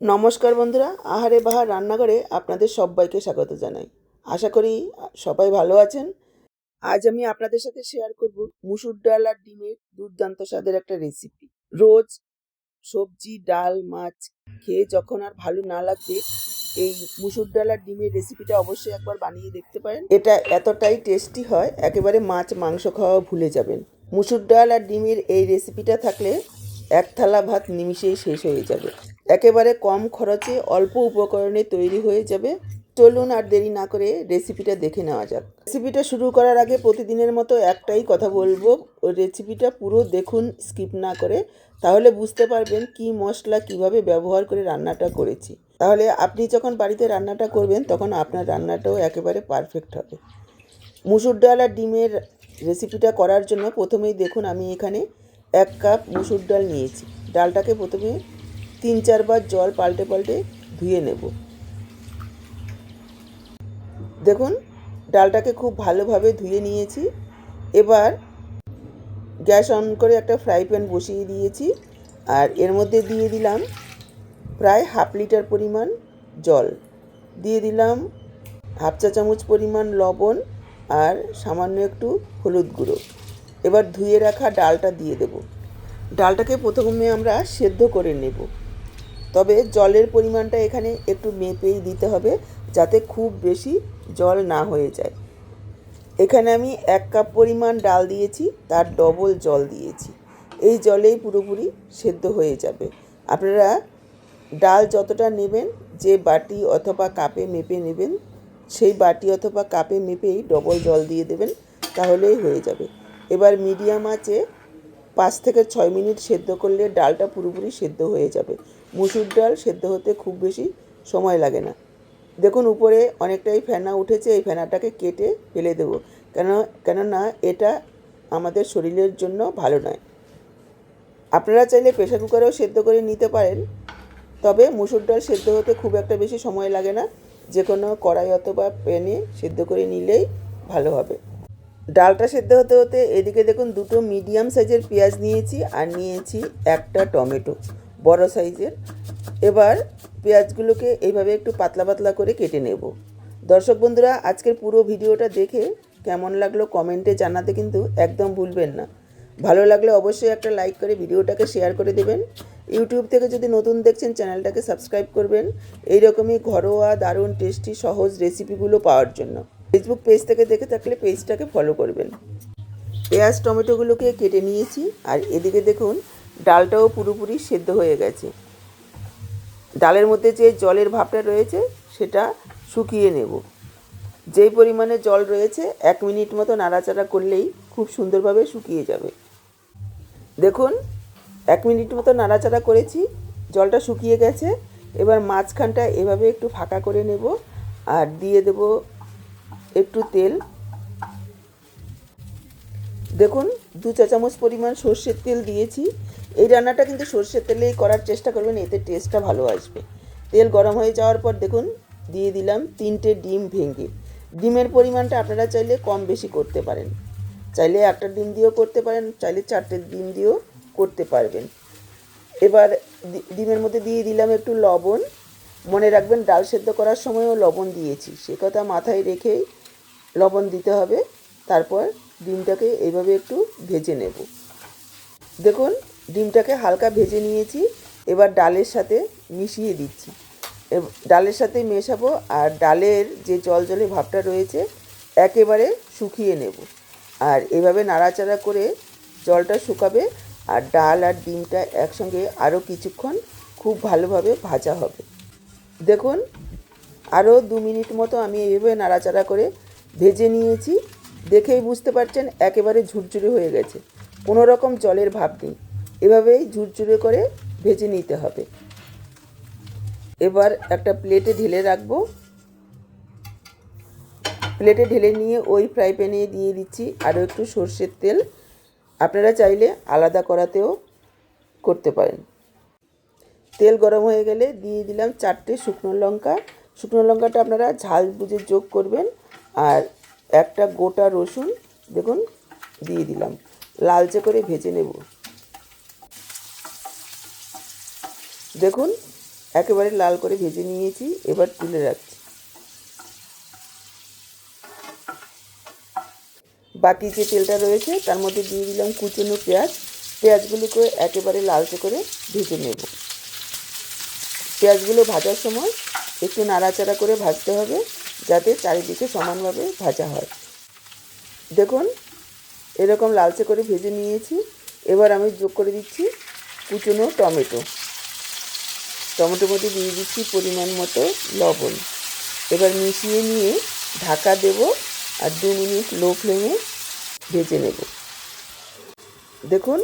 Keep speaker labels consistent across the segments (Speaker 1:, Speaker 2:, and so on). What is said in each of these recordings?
Speaker 1: নমস্কার বন্ধুরা, আহারে বাহার রান্নাঘরে আপনাদের সবাইকে স্বাগত জানাই। আশা করি সবাই ভালো আছেন। আজ আমি আপনাদের সাথে শেয়ার করব মুসুর ডাল আর ডিমের দুর্দান্ত স্বাদের একটা রেসিপি। রোজ সবজি, ডাল, মাছ খেয়ে যখন আর ভালো না লাগবে, এই মুসুর ডাল আর ডিমের রেসিপিটা অবশ্যই একবার বানিয়ে দেখতে পারেন। এটা এতটাই টেস্টি হয়, একেবারে মাছ মাংস খাওয়া ভুলে যাবেন। মুসুর ডাল আর ডিমের এই রেসিপিটা থাকলে এক থালা ভাত নিমিষেই শেষ হয়ে যাবে। একেবারে কম খরচে অল্প উপকরণে তৈরি হয়ে যাবে। চলুন আর দেরি না করে রেসিপিটা দেখে নেওয়া যাক। রেসিপিটা শুরু করার আগে প্রতিদিনের মতো একটাই কথা বলবো, ওই রেসিপিটা পুরো দেখুন, স্কিপ না করে। তাহলে বুঝতে পারবেন কি মশলা কিভাবে ব্যবহার করে রান্নাটা করেছি। তাহলে আপনি যখন বাড়িতে রান্নাটা করবেন তখন আপনার রান্নাটাও একেবারে পারফেক্ট হবে। মুসুর ডাল আর ডিমের রেসিপিটা করার জন্য প্রথমেই দেখুন আমি এখানে 1 কাপ মুসুর ডাল নিয়েছি। ডালটাকে প্রথমে 3-4 বার জল পাল্টে পাল্টে ধুয়ে নেব। দেখুন ডালটাকে খুব ভালোভাবে ধুয়ে নিয়েছি। এবার গ্যাস অন করে একটা ফ্রাই প্যান বসিয়ে দিয়েছি, আর এর মধ্যে দিয়ে দিলাম প্রায় 1/2 লিটার পরিমাণ জল, দিয়ে দিলাম 1/2 চা চামচ পরিমাণ লবণ আর সামান্য একটু হলুদ গুঁড়ো। এবার ধুয়ে রাখা ডালটা দিয়ে দেব। ডালটাকে প্রথমে আমরা সেদ্ধ করে নেব, তবে জলের পরিমাণটা এখানে একটু মেপেই দিতে হবে, যাতে খুব বেশি জল না হয়ে যায়। এখানে আমি 1 কাপ পরিমাণ ডাল দিয়েছি, তার ডবল জল দিয়েছি। এই জলেই পুরোপুরি সেদ্ধ হয়ে যাবে। আপনারা ডাল যতটা নেবেন, যে বাটি অথবা কাপে মেপে নেবেন, সেই বাটি অথবা কাপে মেপেই ডবল জল দিয়ে দেবেন, তাহলেই হয়ে যাবে। এবার মিডিয়াম আঁচে 5 থেকে 6 মিনিট সেদ্ধ করলে ডালটা পুরোপুরি সেদ্ধ হয়ে যাবে। মুসুর ডাল সেদ্ধ হতে খুব বেশি সময় লাগে না। দেখুন উপরে অনেকটাই ফেনা উঠেছে, এই ফেনাটাকে কেটে ফেলে দেবো, কেননা এটা আমাদের শরীরের জন্য ভালো নয়। আপনারা চাইলে প্রেসার কুকারেও সেদ্ধ করে নিতে পারেন, তবে মুসুর ডাল সেদ্ধ হতে খুব একটা বেশি সময় লাগে না। যে কোনো কড়াই অথবা প্যানে সেদ্ধ করে নিলেই ভালো হবে। ডালটা সেদ্ধ হতে হতে এদিকে দেখুন 2টো মিডিয়াম সাইজের পেঁয়াজ নিয়েছি, আর নিয়েছি একটা টমেটো বড় সাইজের। এবার পেঁয়াজগুলোকে এইভাবে একটু পাতলা পাতলা করে কেটে নেব। দর্শক বন্ধুরা, আজকের পুরো ভিডিওটা দেখে কেমন লাগলো কমেন্টে জানাতে কিন্তু একদম ভুলবেন না। ভালো লাগলে অবশ্যই একটা লাইক করে ভিডিওটাকে শেয়ার করে দেবেন। ইউটিউব থেকে যদি নতুন দেখছেন চ্যানেলটাকে সাবস্ক্রাইব করবেন, এইরকমই ঘরোয়া দারুণ টেস্টি সহজ রেসিপিগুলো পাওয়ার জন্য। ফেসবুক পেজ থেকে দেখে থাকলে পেজটাকে ফলো করবেন। পেঁয়াজ টমেটোগুলোকে কেটে নিয়েছি, আর এদিকে দেখুন ডালটাও পুরোপুরি সেদ্ধ হয়ে গেছে। ডালের মধ্যে যে জলের ভাবটা রয়েছে সেটা শুকিয়ে নেব। যেই পরিমাণে জল রয়েছে 1 মিনিট মতো নাড়াচাড়া করলেই খুব সুন্দরভাবে শুকিয়ে যাবে। দেখুন 1 মিনিট মতো নাড়াচাড়া করেছি, জলটা শুকিয়ে গেছে। এবার মাঝখানটা এভাবে একটু ফাঁকা করে নেব, আর দিয়ে দেব একটু তেল। দেখুন 2 চা চামচ পরিমাণ সর্ষের তেল দিয়েছি। এই রান্নাটা কিন্তু সর্ষের তেলেই করার চেষ্টা করবেন, এতে টেস্টটা ভালো আসবে। তেল গরম হয়ে যাওয়ার পর দেখুন দিয়ে দিলাম 3টে ডিম ভেঙে। ডিমের পরিমাণটা আপনারা চাইলে কম বেশি করতে পারেন, চাইলে একটা ডিম দিয়েও করতে পারেন, চাইলে 4টে ডিম দিয়েও করতে পারবেন। এবার ডিমের মধ্যে দিয়ে দিলাম একটু লবণ। মনে রাখবেন ডাল সেদ্ধ করার সময়ও লবণ দিয়েছি, সে কথা মাথায় রেখেই লবণ দিতে হবে। তারপর ডিমটাকে এইভাবে একটু ভেজে নেব। দেখুন ডিমটাকে হালকা ভেজে নিয়েছি, এবার ডালের সাথে মিশিয়ে দিচ্ছি। ডালের সাথে মেশাবো, আর ডালের যে জল ভাবটা রয়েছে একেবারে শুকিয়ে নেব। আর এভাবে নাড়াচাড়া করে জলটা শুকাবে, আর ডাল আর ডিমটা একসঙ্গে আরও কিছুক্ষণ খুব ভালোভাবে ভাজা হবে। দেখুন আরও 2 মিনিট মতো আমি এইভাবে নাড়াচাড়া করে ভেজে নিয়েছি। দেখেই বুঝতে পারছেন একেবারে ঝুরঝুরে হয়ে গেছে, কোনো রকম জলের ভাব নেই। এভাবেই ঝুরঝুরে করে ভেজে নিতে হবে। এবার একটা প্লেটে ঢেলে রাখবো। প্লেটে ঢেলে নিয়ে ওই ফ্রাই প্যানে দিয়ে দিচ্ছি আরও একটু সর্ষের তেল। আপনারা চাইলে আলাদা কড়াতেও করতে পারেন। তেল গরম হয়ে গেলে দিয়ে দিলাম 4টে শুকনো লঙ্কা। শুকনো লঙ্কাটা আপনারা ঝাল বুঝে যোগ করবেন। আর একটা গোটা রসুন দেখুন দিয়ে দিলাম, লালচে করে ভেজে নেব। দেখুন একেবারে লাল করে ভেজে নিয়েছি, এবার তুলে রাখছি। বাকি যে তেলটা রয়েছে তার মধ্যে দিয়ে দিলাম কুচনো পেঁয়াজ। পেঁয়াজগুলোকে একেবারে লালচে করে ভেজে নেব। পেঁয়াজগুলো ভাজার সময় একটু নাড়াচাড়া করে ভাজতে হবে, যাতে চারিদিকে সমানভাবে ভাজা হয়। দেখুন এরকম লালচে করে ভেজে নিয়েছি। এবার আমি যোগ করে দিচ্ছি কুচনো টমেটোর মধ্যে দিয়ে দিচ্ছি পরিমাণ মতো লবণ। এবার মিশিয়ে নিয়ে ঢাকা দেব আর 2 মিনিট লো ফ্লেমে ভেজে নেব। দেখুন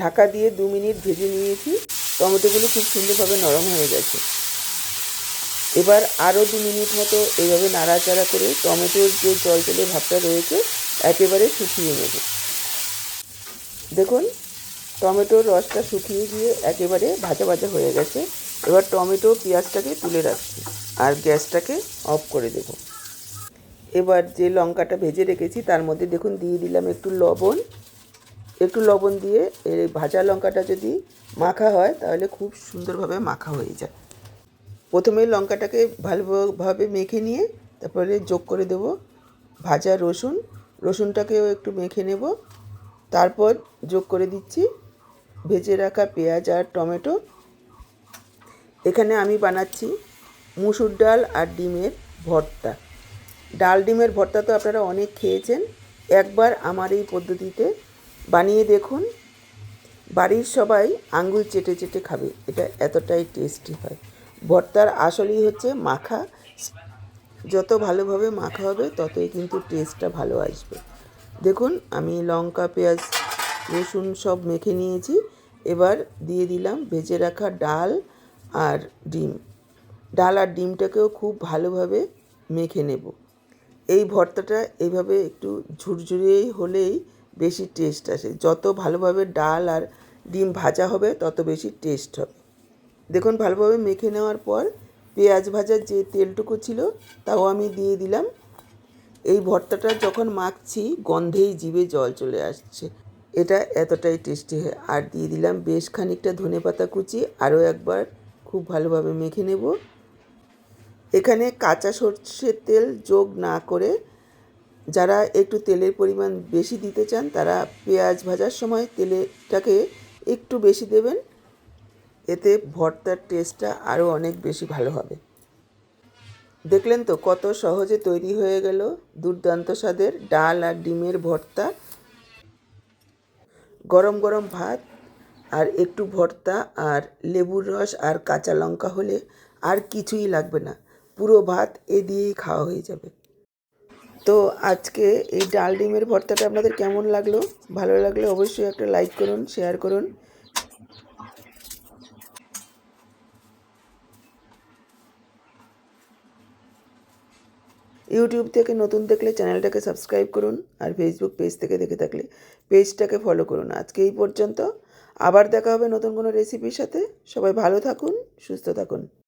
Speaker 1: ঢাকা দিয়ে 2 মিনিট ভেজে নিয়েছি, টমেটোগুলো খুব সুন্দরভাবে নরম হয়ে গেছে। এবার আরও 2 মিনিট মতো এইভাবে নাড়াচাড়া করে টমেটোর যে জলজলে ভাবটা রয়েছে একেবারে শুকিয়ে নেব। দেখুন টমেটোর রসটা শুকিয়ে গিয়ে একেবারে ভাজা ভাজা হয়ে গেছে। এবার টমেটো পেঁয়াজটাকে তুলে রাখছি আর গ্যাসটাকে অফ করে দেব। এবার যে লঙ্কাটা ভেজে রেখেছি তার মধ্যে দেখুন দিয়ে দিলাম একটু লবণ দিয়ে এই ভাজা লঙ্কাটা যদি মাখা হয় তাহলে খুব সুন্দরভাবে মাখা হয়ে যায়। প্রথমে লঙ্কাটাকে ভালোভাবে মেখে নিয়ে তারপরে যোগ করে দেব ভাজা রসুনটাকেও একটু মেখে নেব। তারপর যোগ করে দিচ্ছি ভেজে রাখা পেঁয়াজ আর টমেটো। এখানে আমি বানাচ্ছি মুসুর ডাল আর ডিমের ভর্তা। ডাল ডিমের ভর্তা তো আপনারা অনেক খেয়েছেন, একবার আমার এই পদ্ধতিতে বানিয়ে দেখুন। বাড়ির সবাই আঙ্গুল চেটে চেটে খাবে, এটা এতটাই টেস্টি হয়। ভর্তার আসলেই হচ্ছে মাখা, যত ভালোভাবে মাখা হবে ততই কিন্তু টেস্টটা ভালো আসবে। দেখুন আমি লঙ্কা পেঁয়াজ রসুন সব মেখে নিয়েছি। এবার দিয়ে দিলাম ভেজে রাখা ডাল আর ডিমটাকেও খুব ভালোভাবে মেখে নেব। এই ভর্তাটা এইভাবে একটু ঝুরঝুরে হলেই বেশি টেস্ট আসে। যত ভালোভাবে ডাল আর ডিম ভাজা হবে তত বেশি টেস্ট হবে। দেখুন ভালোভাবে মেখে নেওয়ার পর পেঁয়াজ ভাজার যে তেলটুকু ছিল তাও আমি দিয়ে দিলাম। এই ভর্তাটা যখন মাখছি গন্ধেই জিভে জল চলে আসছে, এটা এতটাই টেস্টি হয়। আর দিয়ে দিলাম বেশ খানিকটা ধনেপাতা কুচি, আরও একবার খুব ভালোভাবে মেখে নেব। এখানে কাঁচা সরষের তেল যোগ না করে যারা একটু তেলের পরিমাণ বেশি দিতে চান তারা পেঁয়াজ ভাজার সময় তেলটাকে একটু বেশি দেবেন, এতে ভর্তার টেস্টটা আরও অনেক বেশি ভালো হবে। দেখলেন তো কত সহজে তৈরি হয়ে গেল দুর্দান্ত স্বাদের ডাল আর ডিমের ভর্তা। গরম গরম ভাত আর একটু ভর্তা আর লেবুর রস আর কাঁচা লঙ্কা হলে আর কিছুই লাগবে না, পুরো ভাত এ দিয়েই খাওয়া হয়ে যাবে। তো আজকে এই ডাল ডিমের ভর্তাটা আপনাদের কেমন লাগলো? ভালো লাগলে অবশ্যই একটা লাইক করুন, শেয়ার করুন। ইউটিউব থেকে নতুন দেখলে চ্যানেলটাকে সাবস্ক্রাইব করুন, আর ফেসবুক পেজ থেকে দেখে থাকলে পেজটাকে ফলো করুন। আজকে এই পর্যন্ত, আবার দেখা হবে নতুন কোনো রেসিপির সাথে। সবাই ভালো থাকুন, সুস্থ থাকুন।